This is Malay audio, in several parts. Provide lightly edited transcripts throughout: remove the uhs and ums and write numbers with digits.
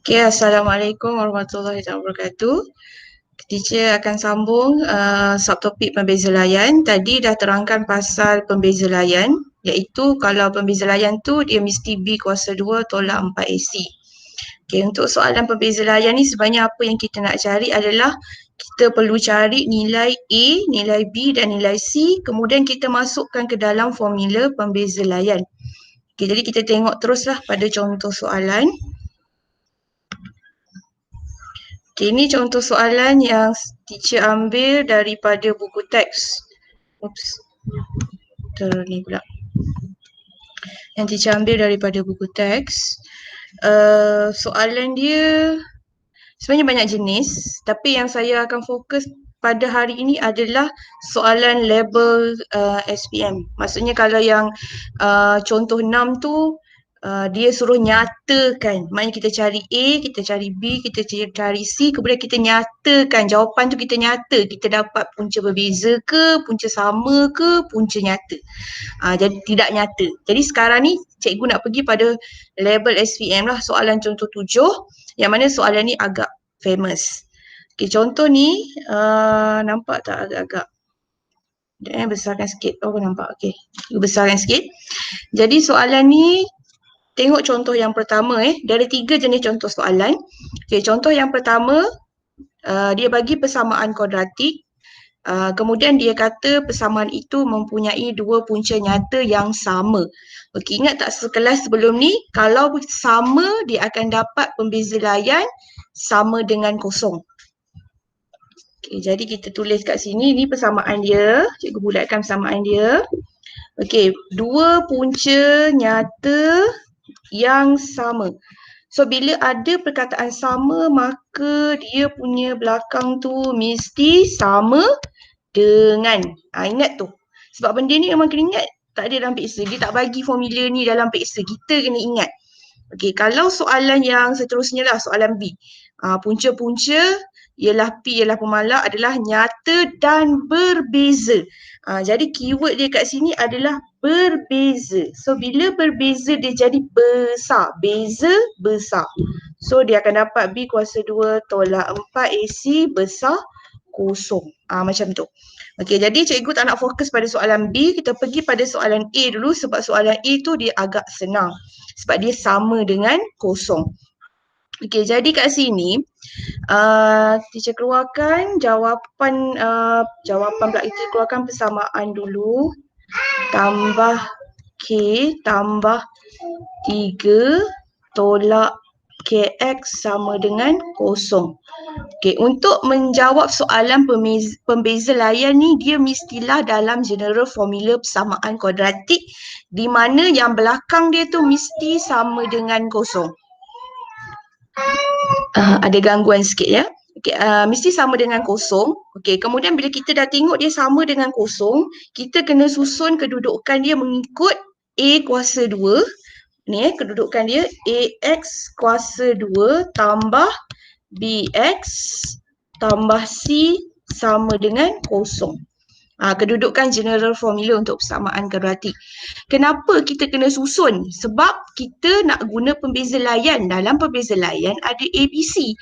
Okay, Assalamualaikum warahmatullahi wabarakatuh. Teacher akan sambung subtopik pembeza layan. Tadi dah terangkan pasal pembeza layan, iaitu kalau pembeza layan tu dia mesti B kuasa 2 tolak 4 AC. Okay, untuk soalan pembeza layan ni sebenarnya apa yang kita nak cari adalah kita perlu cari nilai A, nilai B dan nilai C, kemudian kita masukkan ke dalam formula pembeza layan. Okay, jadi kita tengok teruslah pada contoh soalan. Okay, ini contoh soalan yang teacher ambil daripada buku teks. Oops. Ni pula. Yang teacher ambil daripada buku teks. Soalan dia sebenarnya banyak jenis, tapi yang saya akan fokus pada hari ini adalah soalan label SPM. Maksudnya kalau yang contoh 6 tu dia suruh nyatakan. Maknanya kita cari A, kita cari B, kita cari C, kemudian kita nyatakan. Jawapan tu kita nyata. Kita dapat punca berbeza ke, punca sama ke, punca nyata. Jadi tidak nyata. Jadi sekarang ni cikgu nak pergi pada label SPM lah, soalan contoh 7, yang mana soalan ni agak famous. Okay, contoh ni nampak tak agak-agak? Besarkan sikit. Oh, nampak. Okay, besarkan sikit. Jadi soalan ni, tengok contoh yang pertama. Dia ada 3 jenis contoh soalan. Okay, contoh yang pertama, dia bagi persamaan kuadratik. Kemudian dia kata persamaan itu mempunyai 2 punca nyata yang sama. Okey, ingat tak sekelas sebelum ni, kalau sama dia akan dapat pembeza layan sama dengan kosong. Okey, jadi kita tulis kat sini, ni persamaan dia. Cikgu bulatkan persamaan dia. Okey, 2 punca nyata yang sama. So bila ada perkataan sama, maka dia punya belakang tu mesti sama dengan. Ingat tu. Sebab benda ni memang kena ingat. Tak ada dalam peksa. Dia tak bagi formula ni dalam peksa. Kita kena ingat. Okey, kalau soalan yang seterusnya lah, soalan B. Punca-punca ialah P ialah pemalak adalah nyata dan berbeza. Jadi keyword dia kat sini adalah berbeza. So bila berbeza dia jadi besar. Beza besar. So dia akan dapat B kuasa 2 tolak 4 AC besar kosong. Macam tu. Okey, jadi cikgu tak nak fokus pada soalan B. Kita pergi pada soalan A dulu sebab soalan A tu dia agak senang. Sebab dia sama dengan kosong. Okey, jadi kat sini teacher keluarkan jawapan pula. Kita keluarkan persamaan dulu. Tambah K tambah 3 tolak KX sama dengan kosong. Okey, untuk menjawab soalan pembeza layan ni, dia mestilah dalam general formula persamaan kuadratik di mana yang belakang dia tu mesti sama dengan kosong. Ada gangguan sikit ya. Okay, mesti sama dengan kosong. Okay, kemudian bila kita dah tengok dia sama dengan kosong, kita kena susun kedudukan dia mengikut A kuasa 2. Ni kedudukan dia AX kuasa 2 tambah BX tambah C sama dengan kosong. Kedudukan general formula untuk persamaan kuadratik. Kenapa kita kena susun? Sebab kita nak guna pembeza layan. Dalam pembeza layan ada ABC.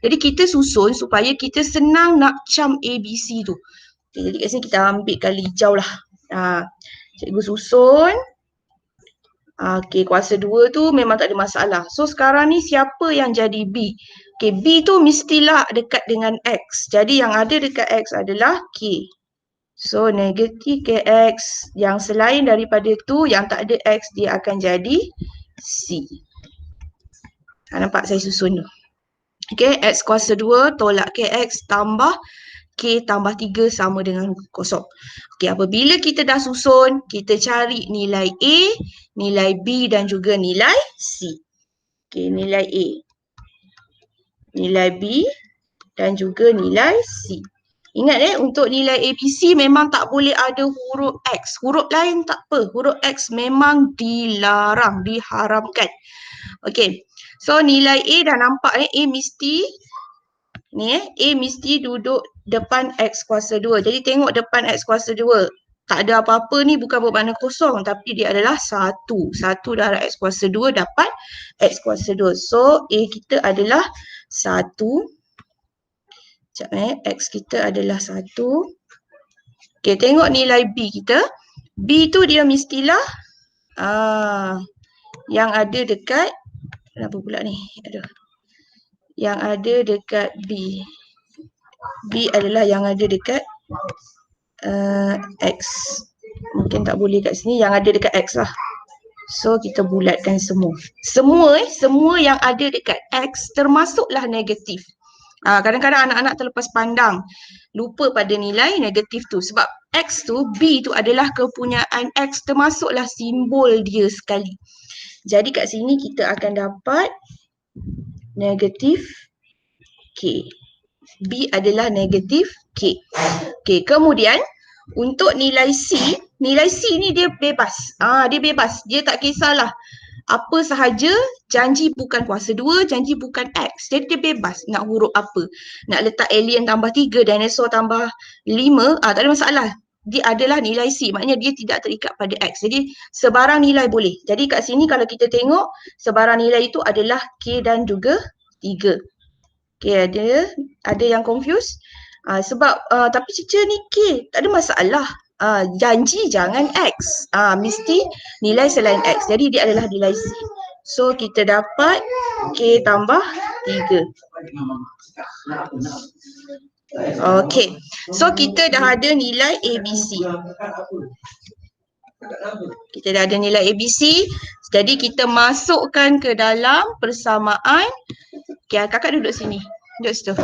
Jadi kita susun supaya kita senang nak cam ABC tu. Okay, jadi kat sini kita ambil kali hijau lah. Cikgu susun. Okey, kuasa 2 tu memang tak ada masalah. So sekarang ni siapa yang jadi B? Okey, B tu mestilah dekat dengan X. Jadi yang ada dekat X adalah K. So negatif KX, yang selain daripada tu yang tak ada X dia akan jadi C. Nampak saya susun tu. Okay, X kuasa 2 tolak KX tambah K tambah 3 sama dengan kosong. Okay, apabila kita dah susun, kita cari nilai A, nilai B dan juga nilai C. Okay, nilai A, nilai B dan juga nilai C. Ingat untuk nilai ABC memang tak boleh ada huruf X. Huruf lain tak apa. Huruf X memang dilarang, diharamkan. Okey. So nilai A dah nampak A mesti A mesti duduk depan X kuasa 2. Jadi tengok depan X kuasa 2. Tak ada apa-apa ni bukan bermakna kosong, tapi dia adalah 1. 1 darab X kuasa 2 dapat X kuasa 2. So, A kita adalah 1. Sekejap X kita adalah 1. Okay, tengok nilai B kita. B tu dia mestilah yang ada dekat, kenapa pula ni? Aduh. Yang ada dekat B. B adalah yang ada dekat X. Mungkin tak boleh kat sini, yang ada dekat X lah. So kita bulatkan semua. Semua yang ada dekat X termasuklah negatif. Kadang-kadang anak-anak terlepas pandang, lupa pada nilai negatif tu. Sebab X tu, B tu adalah kepunyaan X, termasuklah simbol dia sekali. Jadi kat sini kita akan dapat negatif K. B adalah negatif K. Okay, kemudian untuk nilai C ni dia bebas. Dia bebas. Dia tak kisahlah apa sahaja, janji bukan kuasa 2, janji bukan X. Jadi dia bebas nak huruf apa. Nak letak alien tambah 3, dinosaur tambah 5, tak ada masalah. Dia adalah nilai C. Maknanya dia tidak terikat pada X. Jadi sebarang nilai boleh. Jadi kat sini kalau kita tengok, sebarang nilai itu adalah K dan juga 3. Okay, ada yang confuse? Sebab tapi teacher ni K, tak ada masalah. Janji jangan X. Mesti nilai selain X. Jadi dia adalah nilai C. So kita dapat K tambah 3. Okay. So kita dah ada nilai ABC. Kita dah ada nilai ABC. Jadi kita masukkan ke dalam persamaan. Okay, kakak duduk sini. Duduk situ.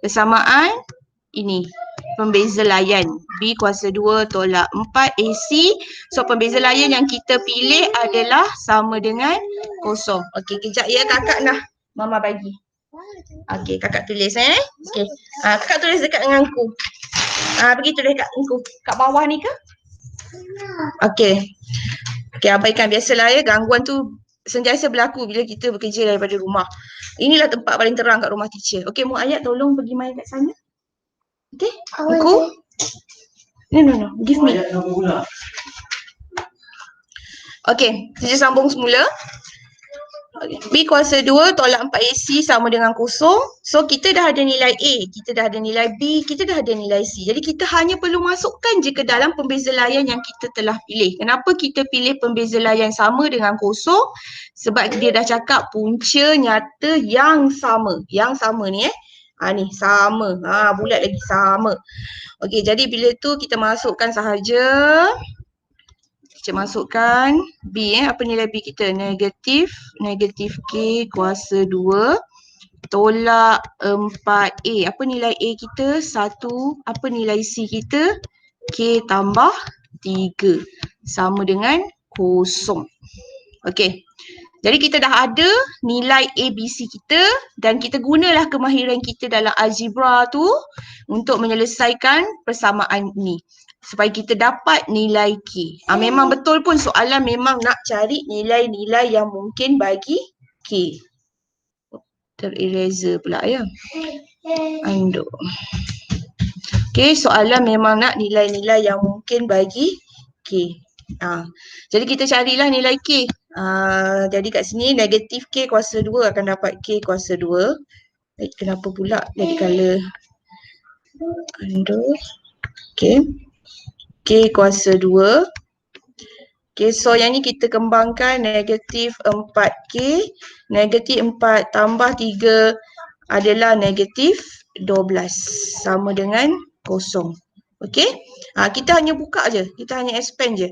Persamaan ini. Pembeza layan. B kuasa 2 tolak 4 AC. So pembeza layan yang kita pilih adalah sama dengan kosong. Okey, kejap ya kakak nak mama bagi. Okey, kakak tulis Okey. Kakak tulis dekat dengan aku. Pergi tulis dekat aku. Kat bawah ni ke? Okey. Okey, abaikan biasalah ya, gangguan tu sentiasa berlaku bila kita bekerja daripada rumah. Inilah tempat paling terang kat rumah teacher. Okey, Mu Ayat tolong pergi main kat sana. Okay, aku. No. Give me. Okay, teacher sambung semula. Okay. B kuasa 2 tolak 4 AC sama dengan kosong. So, kita dah ada nilai A, kita dah ada nilai B, kita dah ada nilai C. Jadi, kita hanya perlu masukkan je ke dalam pembeza layan yang kita telah pilih. Kenapa kita pilih pembeza layan sama dengan kosong? Sebab dia dah cakap punca nyata yang sama. Yang sama ni ni sama. Bulat lagi sama. Okey, jadi bila tu kita masukkan sahaja. Kita masukkan B apa nilai B kita? Negatif K kuasa 2 tolak 4A. Apa nilai A kita? 1. Apa nilai C kita? K tambah 3 sama dengan kosong. Okey. Jadi kita dah ada nilai ABC kita dan kita gunalah kemahiran kita dalam algebra tu untuk menyelesaikan persamaan ni supaya kita dapat nilai K. Memang betul pun soalan memang nak cari nilai-nilai yang mungkin bagi K. Tereraser pula ya. Undo. Okey, soalan memang nak nilai-nilai yang mungkin bagi K. Jadi kita carilah nilai K. Jadi kat sini negatif K kuasa 2 akan dapat K kuasa 2. Kenapa pula jadi color undo. Okay. K kuasa 2. Okay, so yang ni kita kembangkan negatif 4K. Negatif 4 tambah 3 adalah negatif 12. Sama dengan kosong. Okay. Kita hanya buka je. Kita hanya expand je.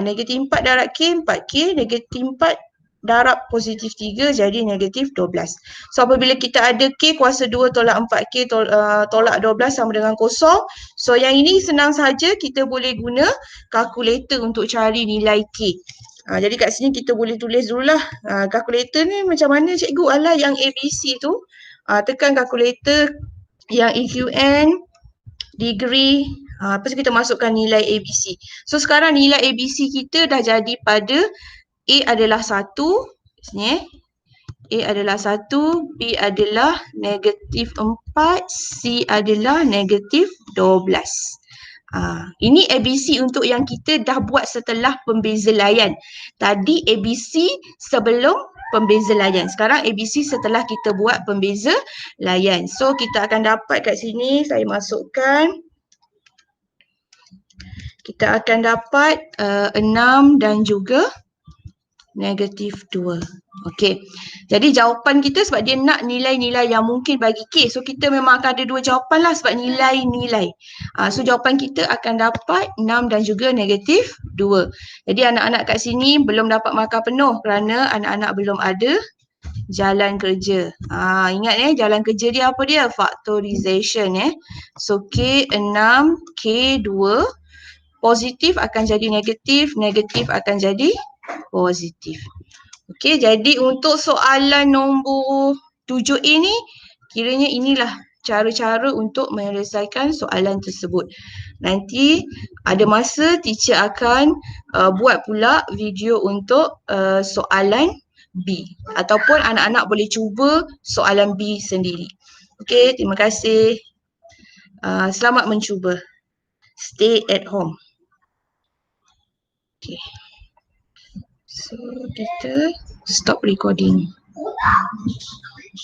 Negatif 4 darab K, 4K. Negatif 4 darab positif 3 jadi negatif 12. So apabila kita ada K kuasa 2 tolak 4K tolak 12 sama dengan kosong. So yang ini senang saja kita boleh guna kalkulator untuk cari nilai K. Jadi kat sini kita boleh tulis dululah. Kalkulator ni macam mana cikgu? Alah yang ABC tu. Tekan kalkulator yang EQN, degree. Lepas tu kita masukkan nilai ABC. So sekarang nilai ABC kita dah jadi pada A adalah 1, sini A adalah 1, B adalah negatif 4, C adalah negatif 12. Ini ABC untuk yang kita dah buat setelah pembeza layan. Tadi ABC sebelum pembeza layan. Sekarang ABC setelah kita buat pembeza layan. So kita akan dapat kat sini, saya masukkan. Kita akan dapat 6 dan juga negatif 2. Okey. Jadi jawapan kita sebab dia nak nilai-nilai yang mungkin bagi K. So kita memang akan ada dua jawapan lah sebab nilai-nilai. So jawapan kita akan dapat 6 dan juga negatif 2. Jadi anak-anak kat sini belum dapat markah penuh kerana anak-anak belum ada jalan kerja. Ingat jalan kerja dia apa dia? Factorization So K6, K2, positif akan jadi negatif, negatif akan jadi positif. Okey, jadi untuk soalan nombor 7A ni, kiranya inilah cara-cara untuk menyelesaikan soalan tersebut. Nanti ada masa teacher akan buat pula video untuk soalan B. Ataupun anak-anak boleh cuba soalan B sendiri. Okey, terima kasih. Selamat mencuba. Stay at home. Okay. So, kita stop recording.